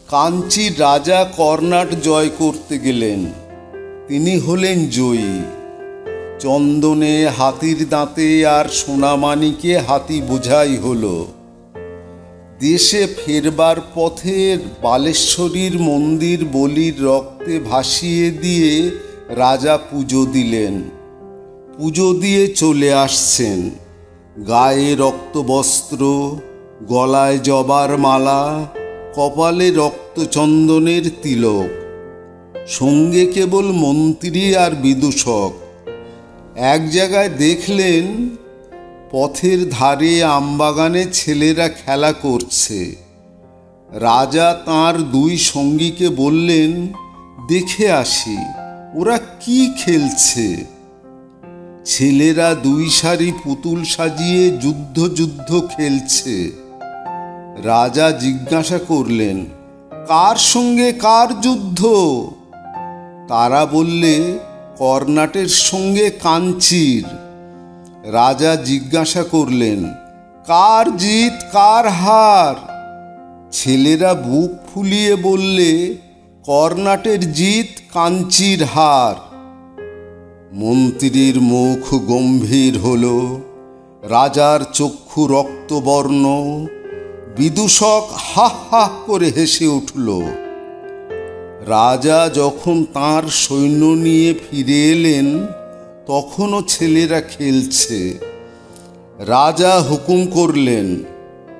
কাঞ্চীর রাজা কর্ণাট জয় করতে গেলেন। তিনি হলেন জয়ী। চন্দনে, হাতির দাঁতে আর সোনামানিকে হাতি বোঝাই হলো। দেশে ফেরবার পথে বালেশ্বরীর মন্দির বলির রক্তে ভাসিয়ে দিয়ে রাজা পুজো দিলেন। পুজো দিয়ে চলে আসছেন। গায়ে রক্তবস্ত্র, গলায় জবার মালা, কপালে রক্তচন্দনের তিলক, সঙ্গে কেবল মন্ত্রী আর বিদূষক। এক জায়গায় দেখলেন পথের ধারে আমবাগানে ছেলেরা খেলা করছে। রাজা তাঁর দুই সঙ্গীকে বললেন, দেখে আসি ওরা কি খেলছে। ছেলেরা দুই সারি পুতুল সাজিয়ে যুদ্ধ খেলছে। রাজা জিজ্ঞাসা করলেন, কার সঙ্গে কার যুদ্ধ? তারা বললে, কর্ণাটের সঙ্গে কাঞ্চীর। রাজা জিজ্ঞাসা করলেন, কার জিত কার হার? ছেলেরা বুক ফুলিয়ে বললে, কর্ণাটের জিত, কাঞ্চীর হার। মন্ত্রীর মুখ গম্ভীর হল, রাজার চক্ষু রক্তবর্ণ। বিদূষক হাহ হাহ করে হেসে উঠল। রাজা যখন তাঁর সৈন্য নিয়ে ফিরে এলেন, তখনও ছেলেরা খেলছে। রাজা হুকুম করলেন,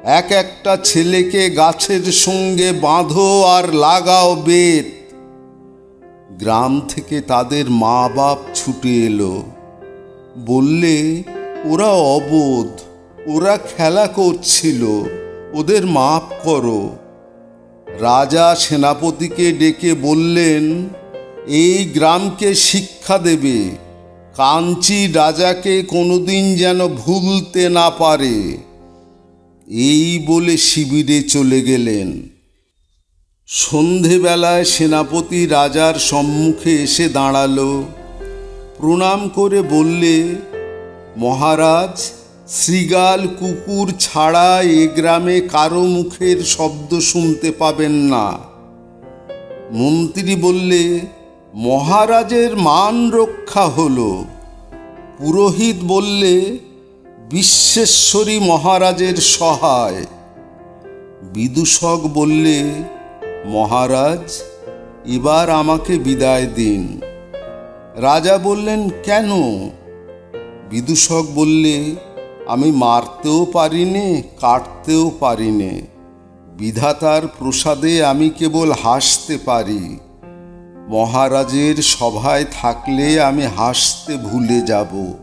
এক একটা ছেলেকে গাছের সঙ্গে বাঁধো আর লাগাও বেত। গ্রাম থেকে তাদের মা বাপ ছুটে এলো। বললে, ওরা অবোধ, ওরা খেলা করছিল, ওদের মাপ করো। রাজা সেনাপতিকে ডেকে বললেন, এই গ্রামকে শিক্ষা দেবে, কাঞ্চী রাজাকে কোনোদিন যেন ভুলতে না পারে। এই বলে শিবিরে চলে গেলেন। সন্ধেবেলায় সেনাপতি রাজার সম্মুখে এসে দাঁড়ালো। প্রণাম করে বললে, মহারাজ, শৃগাল কুকুর ছাড়া এ গ্রামে কারো মুখের শব্দ শুনতে পাবেন না। মন্ত্রী বললে, মহারাজের মান রক্ষা হলো। পুরোহিত বললে, বিশ্বেশ্বরী মহারাজের সহায়। বিদূষক বললে, মহারাজ, এবার আমাকে বিদায় দিন। রাজা বললেন, কেন? বিদূষক বললে, আমি মারতেও পারি নে, কাটতেও পারি নে। বিধাতার প্রসাদে আমি কেবল হাসতে পারি। মহারাজের সভায় থাকলে আমি হাসতে ভুলে যাব।